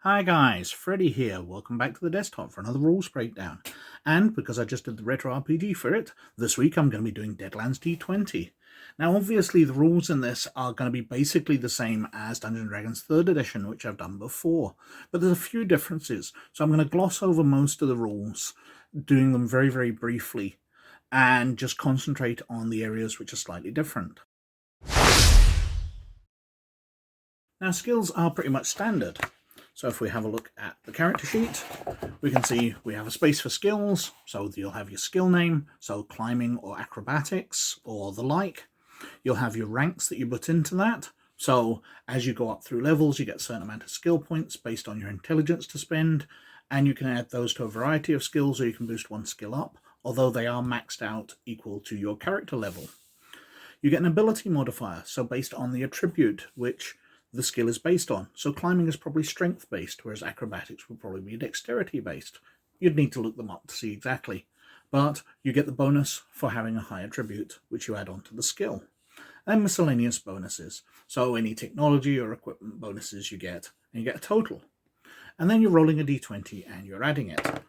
Hi guys, Freddy here. Welcome back to the desktop for another rules breakdown. And because I just did the retro RPG for it, this week I'm going to be doing Deadlands d20. Now obviously the rules in this are going to be basically the same as Dungeons & Dragons 3rd edition, which I've done before. But there's a few differences, so I'm going to gloss over most of the rules, doing them very, very briefly, and just concentrate on the areas which are slightly different. Now skills are pretty much standard. So if we have a look at the character sheet, we can see we have a space for skills, so you'll have your skill name, so climbing or acrobatics or the like. You'll have your ranks that you put into that, so as you go up through levels you get a certain amount of skill points based on your intelligence to spend, and you can add those to a variety of skills, or you can boost one skill up, although they are maxed out equal to your character level. You get an ability modifier, so based on the attribute which the skill is based on. So climbing is probably strength based, whereas acrobatics would probably be dexterity based. You'd need to look them up to see exactly. But you get the bonus for having a high attribute, which you add on to the skill. And miscellaneous bonuses. So any technology or equipment bonuses you get, and you get a total. And then you're rolling a d20 and you're adding it.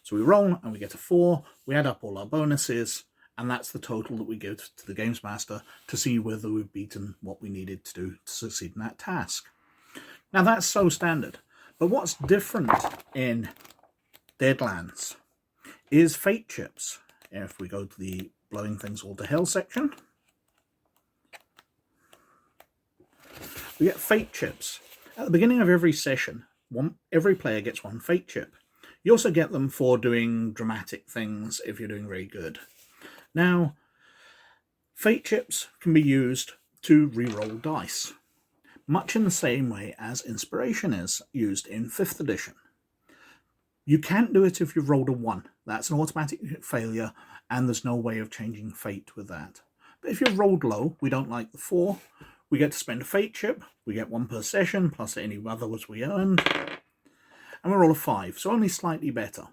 So we roll and we get a 4, we add up all our bonuses, and that's the total that we give to the Games Master to see whether we've beaten what we needed to do to succeed in that task. Now that's so standard, but what's different in Deadlands is fate chips. If we go to the blowing things all to hell section, we get fate chips. At the beginning of every session, every player gets one fate chip. You also get them for doing dramatic things if you're doing very good. Now, fate chips can be used to re-roll dice, much in the same way as inspiration is used in 5th edition. You can't do it if you've rolled a 1. That's an automatic failure, and there's no way of changing fate with that. But if you've rolled low, we don't like the 4, we get to spend a fate chip, we get 1 per session, plus any others we earned, and we roll a 5, so only slightly better.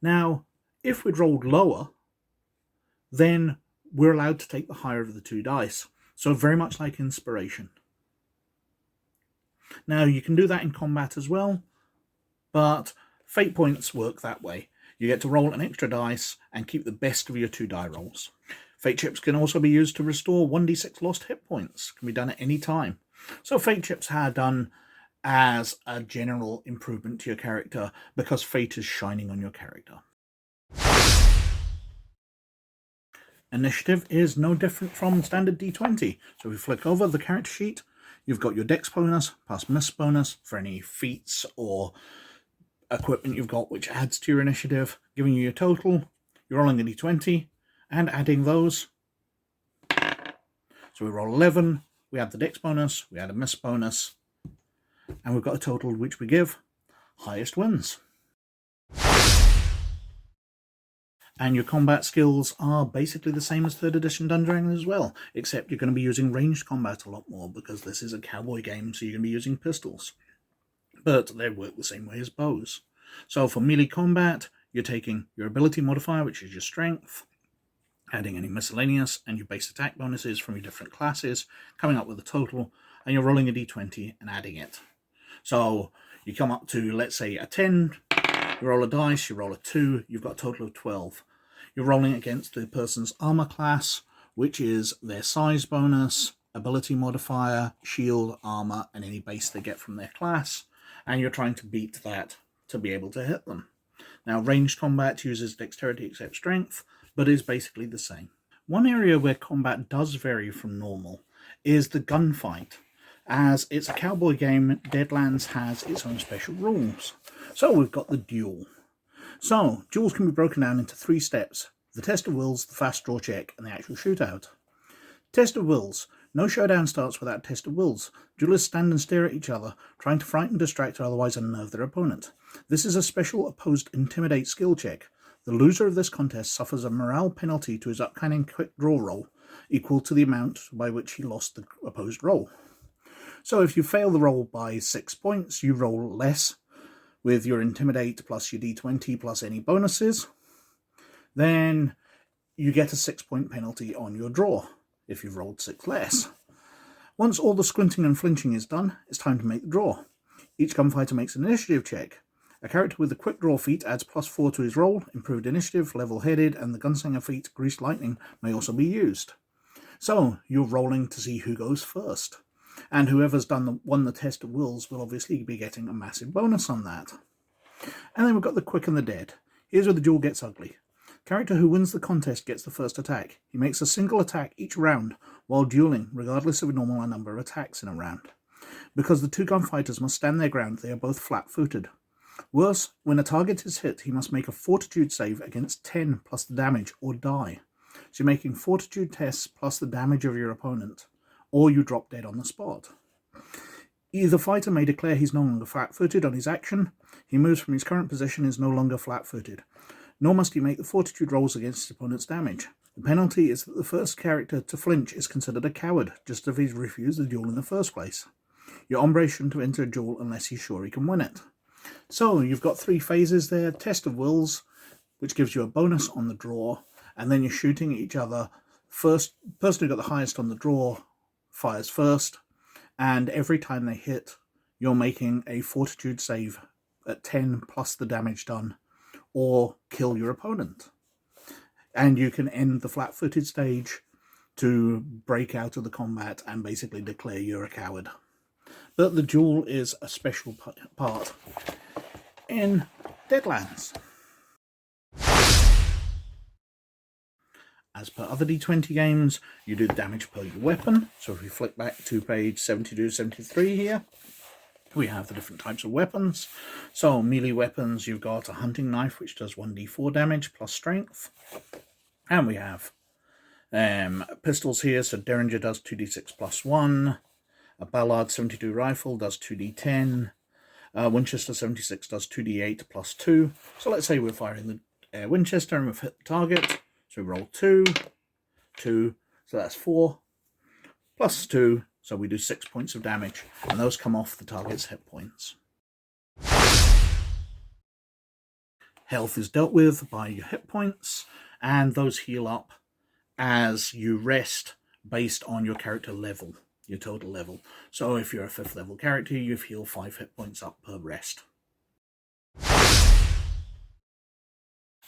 Now, if we'd rolled lower, then we're allowed to take the higher of the 2 dice. So very much like inspiration. Now you can do that in combat as well, but fate points work that way. You get to roll an extra dice and keep the best of your 2 die rolls. Fate chips can also be used to restore 1d6 lost hit points. Can be done at any time. So fate chips are done as a general improvement to your character because fate is shining on your character. Initiative is no different from standard d20. So if we flick over the character sheet, you've got your dex bonus, plus miss bonus for any feats or equipment you've got which adds to your initiative, giving you your total. You're rolling a d20 and adding those. So we roll 11, we add the dex bonus, we add a miss bonus, and we've got a total which we give. Highest wins. And your combat skills are basically the same as 3rd edition Dungeons & Dragons as well, except you're going to be using ranged combat a lot more because this is a cowboy game, so you're going to be using pistols. But they work the same way as bows. So for melee combat, you're taking your ability modifier, which is your strength, adding any miscellaneous and your base attack bonuses from your different classes, coming up with a total, and you're rolling a d20 and adding it. So you come up to, let's say, a 10, you roll a dice, you roll a 2, you've got a total of 12. You're rolling against the person's armor class, which is their size bonus, ability modifier, shield, armor, and any base they get from their class, and you're trying to beat that to be able to hit them. Now, ranged combat uses dexterity except strength, but is basically the same. One area where combat does vary from normal is the gunfight. As it's a cowboy game, Deadlands has its own special rules. So we've got the duel. So, duels can be broken down into 3 steps. The test of wills, the fast draw check, and the actual shootout. Test of wills. No showdown starts without test of wills. Duelists stand and stare at each other, trying to frighten, distract, or otherwise unnerve their opponent. This is a special opposed intimidate skill check. The loser of this contest suffers a morale penalty to his upcoming quick draw roll, equal to the amount by which he lost the opposed roll. So if you fail the roll by 6 points, you roll less with your intimidate plus your d20 plus any bonuses, then you get a 6-point penalty on your draw if you've rolled 6 less. Once all the squinting and flinching is done, it's time to make the draw. Each gunfighter makes an initiative check. A character with the quick draw feat adds +4 to his roll, improved initiative, level-headed, and the gunslinger feat, greased lightning, may also be used. So, you're rolling to see who goes first. And whoever's won the test of wills will obviously be getting a massive bonus on that. And then we've got the quick and the dead. Here's where the duel gets ugly. Character who wins the contest gets the first attack. He makes a single attack each round while dueling, regardless of a normal number of attacks in a round. Because the two gunfighters must stand their ground, they are both flat-footed. Worse, when a target is hit, he must make a fortitude save against 10 plus the damage, or die. So you're making fortitude tests plus the damage of your opponent, or you drop dead on the spot. Either fighter may declare he's no longer flat-footed on his action, he moves from his current position and is no longer flat-footed, nor must he make the fortitude rolls against his opponent's damage. The penalty is that the first character to flinch is considered a coward, just as if he's refused the duel in the first place. Your hombre shouldn't enter a duel unless he's sure he can win it. So you've got 3 phases there. Test of wills, which gives you a bonus on the draw, and then you're shooting at each other. First person who got the highest on the draw fires first, and every time they hit, you're making a fortitude save at 10 plus the damage done, or kill your opponent. And you can end the flat-footed stage to break out of the combat and basically declare you're a coward. But the duel is a special part in Deadlands. As per other D20 games, you do the damage per your weapon. So if we flick back to page 72-73 here, we have the different types of weapons. So melee weapons, you've got a hunting knife, which does 1d4 damage plus strength. And we have pistols here, so Derringer does 2d6 plus 1. A Ballard 72 rifle does 2d10. Winchester 76 does 2d8 plus 2. So let's say we're firing the Winchester and we've hit the target. So we roll 2, 2, so that's 4, plus 2, so we do 6 points of damage, and those come off the target's hit points. Health is dealt with by your hit points, and those heal up as you rest based on your character level, your total level. So if you're a 5th level character, you heal 5 hit points up per rest.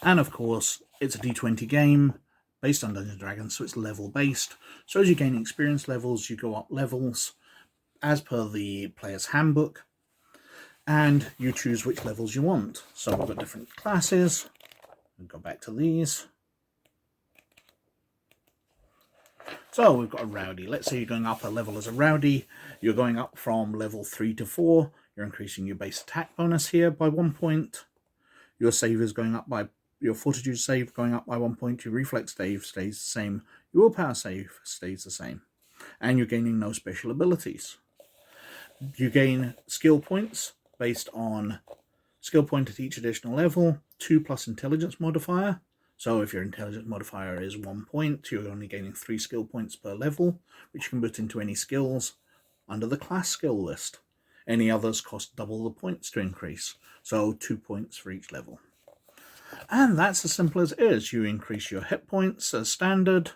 And of course, it's a D20 game based on Dungeons & Dragons, so it's level based. So as you gain experience levels, you go up levels as per the player's handbook, and you choose which levels you want. So we've got different classes. We'll go back to these. So we've got a rowdy. Let's say you're going up a level as a rowdy. You're going up from level 3 to 4. You're increasing your base attack bonus here by 1 point. Your save is going up by your fortitude save going up by 1 point, your reflex save stays the same, your willpower save stays the same, and you're gaining no special abilities. You gain skill points based on skill point at each additional level, 2 plus intelligence modifier. So if your intelligence modifier is 1 point, you're only gaining 3 skill points per level, which you can put into any skills under the class skill list. Any others cost double the points to increase, so 2 points for each level. And that's as simple as it is. You increase your hit points as standard.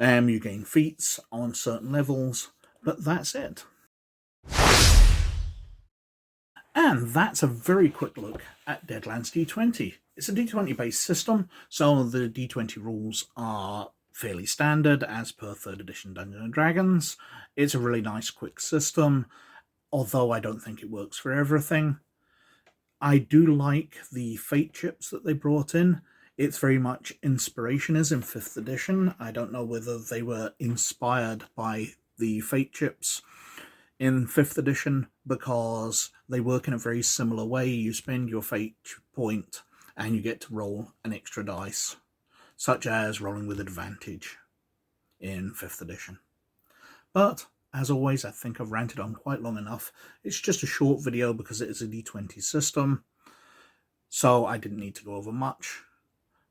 You gain feats on certain levels, but that's it. And that's a very quick look at Deadlands D20. It's a D20 based system, so the D20 rules are fairly standard as per 3rd edition Dungeons & Dragons. It's a really nice quick system, although I don't think it works for everything. I do like the fate chips that they brought in. It's very much inspiration is in 5th edition. I don't know whether they were inspired by the fate chips in 5th edition because they work in a very similar way. You spend your fate point and you get to roll an extra dice, such as rolling with advantage in 5th edition. But as always, I think I've ranted on quite long enough. It's just a short video because it is a D20 system, so I didn't need to go over much.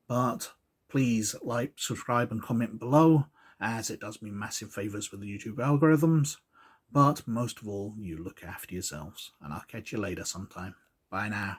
But please like, subscribe and comment below, as it does me massive favours with the YouTube algorithms. But most of all, you look after yourselves, and I'll catch you later sometime. Bye now.